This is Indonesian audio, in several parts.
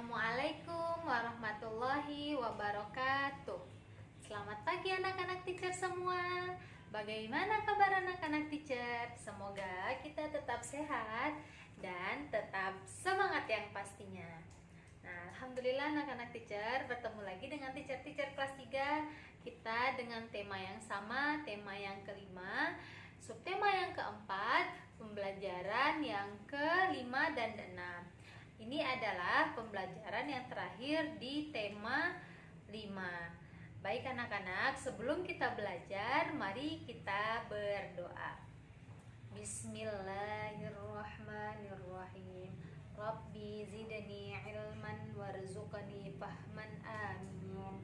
Assalamualaikum warahmatullahi wabarakatuh. Selamat pagi anak-anak teacher semua. Bagaimana kabar anak-anak teacher? Semoga kita tetap sehat dan tetap semangat yang pastinya. Nah, alhamdulillah anak-anak teacher, bertemu lagi dengan teacher-teacher kelas 3. Kita dengan tema yang sama, tema yang kelima, subtema yang keempat, pembelajaran yang kelima dan keenam. Ini adalah pembelajaran yang terakhir di tema 5. Baik anak-anak, sebelum kita belajar, mari kita berdoa. Bismillahirrahmanirrahim. Rabbi zidni ilman warzuqni fahman, amin.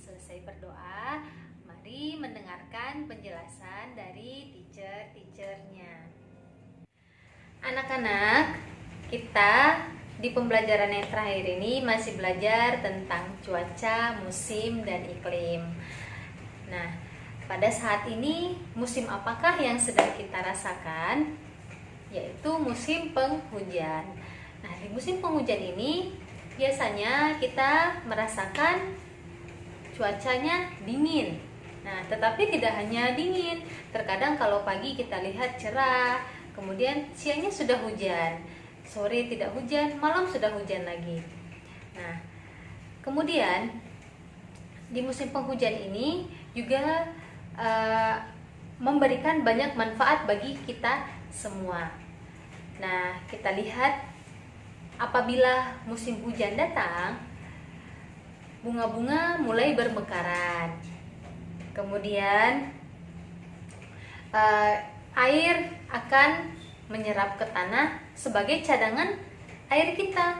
Selesai berdoa, mari mendengarkan penjelasan dari teacher-teachernya. Anak-anak, kita di pembelajaran yang terakhir ini masih belajar tentang cuaca, musim, dan iklim. Nah, pada saat ini musim apakah yang sedang kita rasakan? Yaitu musim penghujan. Nah, di musim penghujan ini biasanya kita merasakan cuacanya dingin. Nah, tetapi tidak hanya dingin. Terkadang kalau pagi kita lihat cerah, kemudian siangnya sudah hujan. Sore tidak hujan, malam sudah hujan lagi. Nah, kemudian di musim penghujan ini juga memberikan banyak manfaat bagi kita semua. Nah, kita lihat apabila musim hujan datang, bunga-bunga mulai bermekaran. Kemudian air akan menyerap ke tanah sebagai cadangan air kita.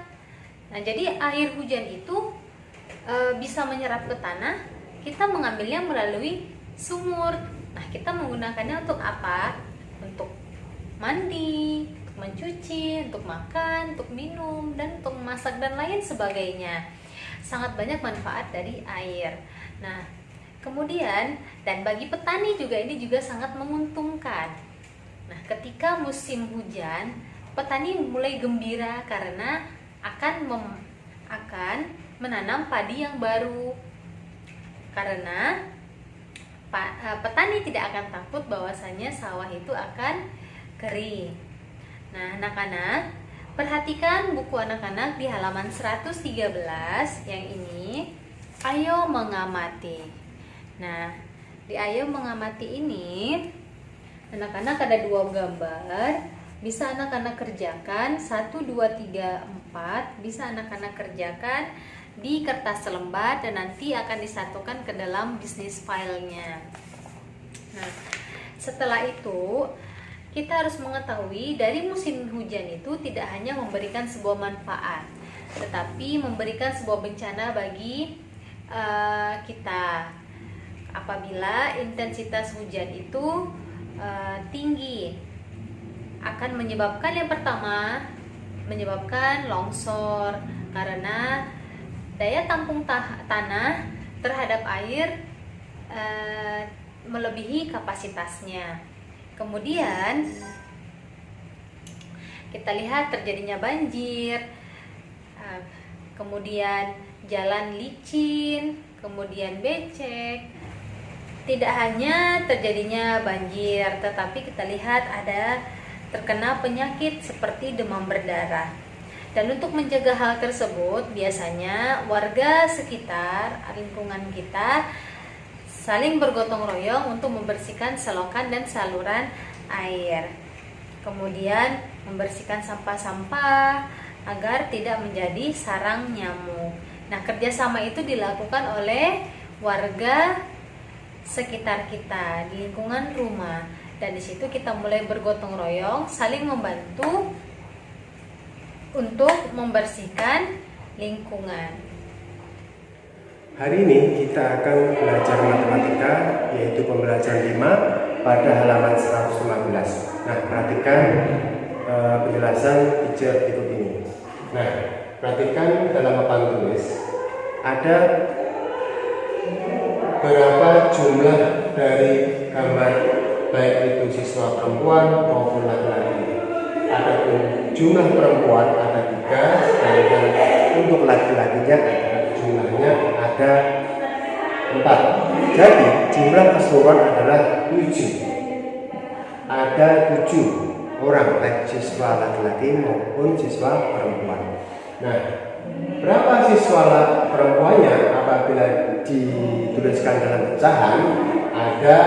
Nah, jadi air hujan itu bisa menyerap ke tanah, kita mengambilnya melalui sumur. Nah, kita menggunakannya untuk apa? Untuk mandi, untuk mencuci, untuk makan, untuk minum, dan untuk memasak dan lain sebagainya. Sangat banyak manfaat dari air. Nah, kemudian dan bagi petani juga ini juga sangat menguntungkan. Nah, ketika musim hujan, petani mulai gembira karena akan menanam padi yang baru. Karena petani tidak akan takut bahwasanya sawah itu akan kering. Nah, anak-anak, perhatikan buku anak-anak di halaman 113 yang ini. Ayo mengamati. Nah, di ayo mengamati ini anak-anak ada 2 gambar. Bisa anak-anak kerjakan 1, 2, 3, 4. Bisa anak-anak kerjakan di kertas selembar dan nanti akan disatukan ke dalam bisnis filenya. Nah, setelah itu kita harus mengetahui dari musim hujan itu tidak hanya memberikan sebuah manfaat, tetapi memberikan sebuah bencana bagi kita. Apabila intensitas hujan itu tinggi, akan menyebabkan yang pertama, menyebabkan longsor karena daya tampung tanah terhadap air melebihi kapasitasnya. Kemudian kita lihat terjadinya banjir, kemudian jalan licin, kemudian becek. Tidak hanya terjadinya banjir, tetapi kita lihat ada terkena penyakit seperti demam berdarah. Dan untuk mencegah hal tersebut, biasanya warga sekitar lingkungan kita saling bergotong royong untuk membersihkan selokan dan saluran air. Kemudian membersihkan sampah-sampah agar tidak menjadi sarang nyamuk. Nah, kerjasama itu dilakukan oleh warga sekitar kita di lingkungan rumah, dan di situ kita mulai bergotong royong saling membantu untuk membersihkan lingkungan. Hari ini kita akan belajar matematika, yaitu pembelajaran 5 pada halaman 115. Nah, perhatikan penjelasan teacher berikut ini. Nah, perhatikan dalam papan tulis ada berapa jumlah dari gambar, baik itu siswa perempuan maupun laki-laki. Adapun jumlah perempuan ada 3, sedangkan Jadi jumlah keseluruhan adalah 7. Ada 7 orang, baik siswa laki-laki maupun siswa perempuan. Nah, berapa siswa perempuannya apabila dituliskan dalam pecahan? Ada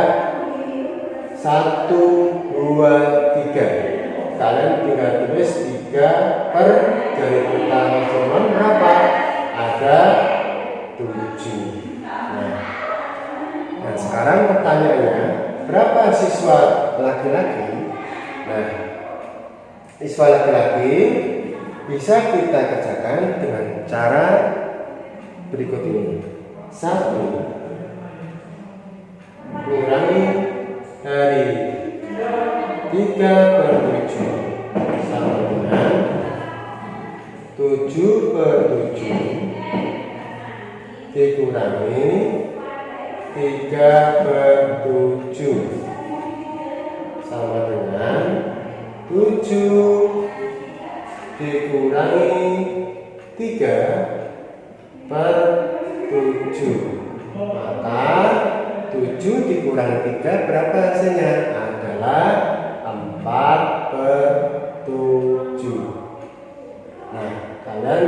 1, 2, 3. Kalian tinggal tulis 3 per jari utama teman berapa? Ada 7. Nah, sekarang pertanyaannya, berapa siswa laki-laki? Nah, siswa laki-laki bisa kita kerjakan dengan cara berikut ini. 1 kurangi dari 3 per 7 sama dengan 7 per 7 dikurangi 3 per 7 sama dengan 7 dikurangi 3 per 7. Maka 7 dikurangi 3 berapa hasilnya? Adalah 4 per 7. Nah, kalian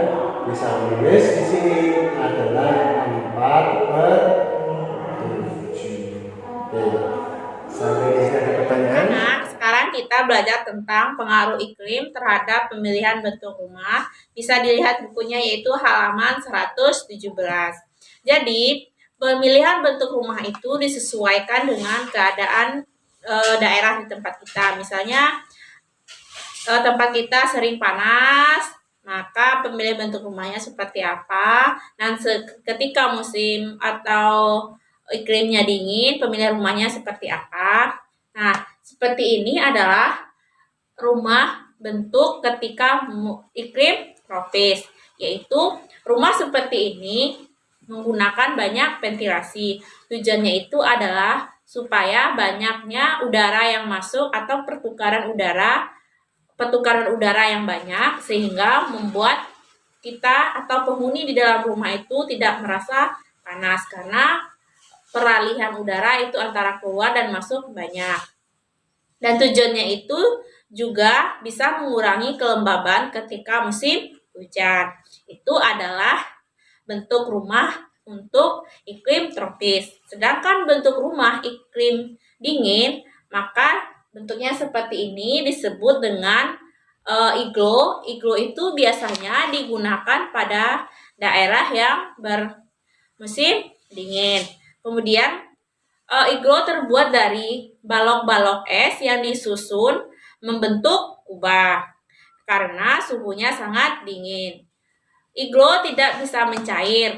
bisa menulis di sini adalah 4 per 7. Oke. Sampai di sini ada pertanyaan? Nah, sekarang kita belajar tentang pengaruh iklim terhadap pemilihan bentuk rumah. Bisa dilihat bukunya, yaitu halaman 117. Jadi, pemilihan bentuk rumah itu disesuaikan dengan keadaan daerah di tempat kita. Misalnya, tempat kita sering panas, maka pemilihan bentuk rumahnya seperti apa. Dan ketika musim atau iklimnya dingin, pemilihan rumahnya seperti apa. Nah, seperti ini adalah rumah bentuk ketika iklim tropis, yaitu rumah seperti ini menggunakan banyak ventilasi. Tujuannya itu adalah supaya banyaknya udara yang masuk atau pertukaran udara yang banyak, sehingga membuat kita atau penghuni di dalam rumah itu tidak merasa panas karena peralihan udara itu antara keluar dan masuk banyak. Dan tujuannya itu juga bisa mengurangi kelembaban ketika musim hujan. Itu adalah bentuk rumah untuk iklim tropis. Sedangkan bentuk rumah iklim dingin, maka bentuknya seperti ini disebut dengan iglo. Iglo itu biasanya digunakan pada daerah yang bermusim dingin. Kemudian iglo terbuat dari balok-balok es yang disusun membentuk kubah karena suhunya sangat dingin. Iglo tidak bisa mencair.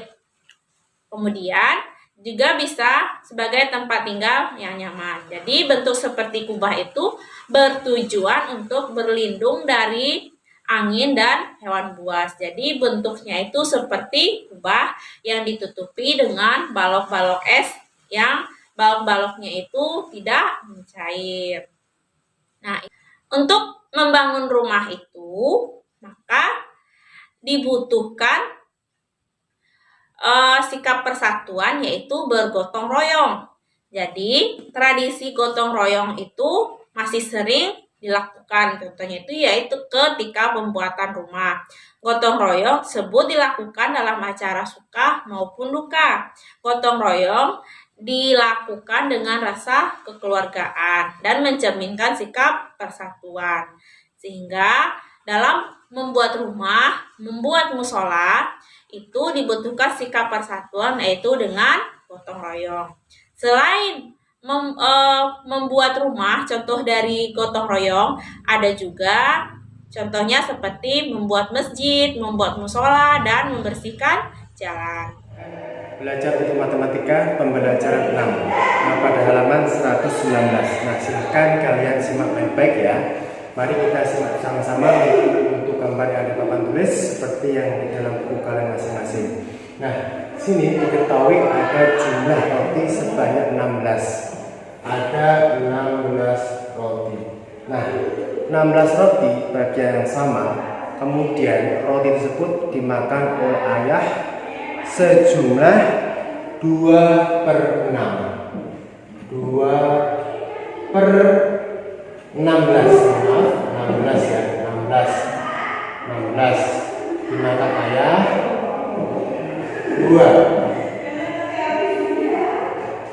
Kemudian juga bisa sebagai tempat tinggal yang nyaman. Jadi bentuk seperti kubah itu bertujuan untuk berlindung dari angin dan hewan buas. Jadi bentuknya itu seperti kubah yang ditutupi dengan balok-balok es yang balok-baloknya itu tidak mencair. Nah, untuk membangun rumah itu, maka dibutuhkan sikap persatuan, yaitu bergotong royong. Jadi, tradisi gotong royong itu masih sering dilakukan. Contohnya itu yaitu ketika pembuatan rumah. Gotong royong tersebut dilakukan dalam acara suka maupun duka. Gotong royong dilakukan dengan rasa kekeluargaan dan mencerminkan sikap persatuan. Sehingga dalam membuat rumah, membuat musola, itu dibutuhkan sikap persatuan, yaitu dengan gotong royong. Selain membuat rumah, contoh dari gotong royong ada juga contohnya seperti membuat masjid, membuat musola, dan membersihkan jalan. Belajar untuk matematika pembelajaran 6. Nah, pada halaman 119. Nah, silahkan kalian simak baik-baik ya. Mari kita simak sama-sama untuk gambar yang ada papan tulis seperti yang di dalam buku kalian masing-masing. Nah, sini diketahui ada jumlah roti sebanyak 16. Ada 16 roti. Nah, 16 roti bagian yang sama. Kemudian roti tersebut dimakan oleh ayah sejumlah 12 2/6. 2/16. Maaf, 16 ya, 16 dimakan ayah 2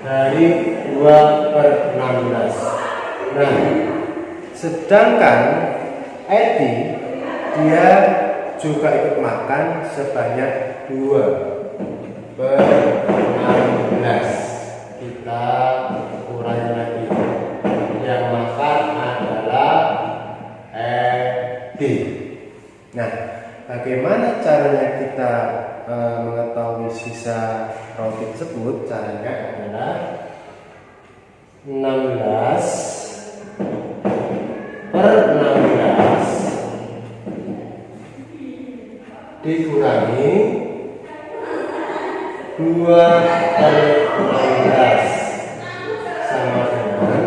dari 2/16. Nah, sedangkan Edi dia juga ikut makan sebanyak 2/16. Kita kurangi lagi. Yang makan adalah Edi. Nah, bagaimana caranya kita mengetahui sisa roti tersebut? Caranya adalah 16/16 dikurangi 2/16 sama dengan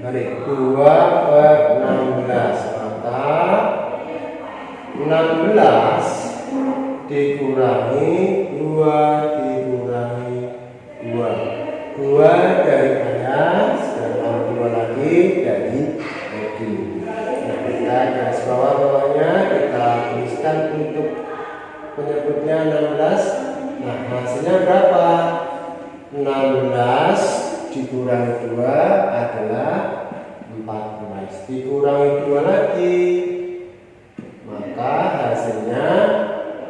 2/16. Maka 16 dikurangi 2 dikurangi 2. 2 dari ayah, sedangkan 2 lagi dari Edi. Nah, kita garis bawahnya kita tuliskan untuk penyebutnya 16. Nah, hasilnya berapa? 16 dikurangi 2 adalah 14. Dikurangi 2 lagi, maka hasilnya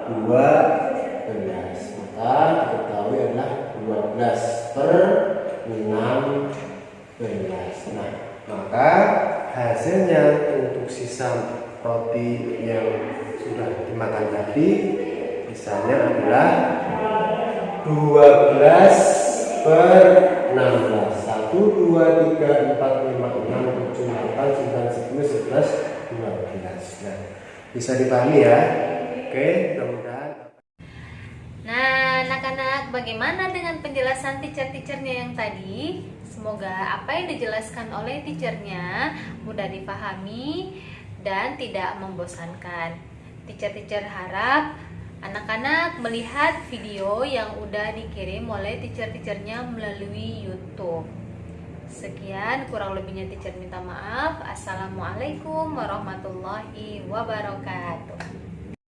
12. Maka diketahui adalah 12/16. Nah, maka hasilnya untuk sisa roti yang sudah dimakan tadi misalnya adalah 12/16. 1, 2, 3, 4, 5, 6, 7, 8, 9, 10, 11, 12. Nah, bisa dipahami ya. Oke, mudah-mudahan. Nah, anak-anak, bagaimana dengan penjelasan teacher-teachernya yang tadi? Semoga apa yang dijelaskan oleh teachernya mudah dipahami dan tidak membosankan. Teacher-teacher harap anak-anak melihat video yang udah dikirim oleh teacher-teachernya melalui YouTube. Sekian, kurang lebihnya teacher minta maaf. Assalamualaikum warahmatullahi wabarakatuh.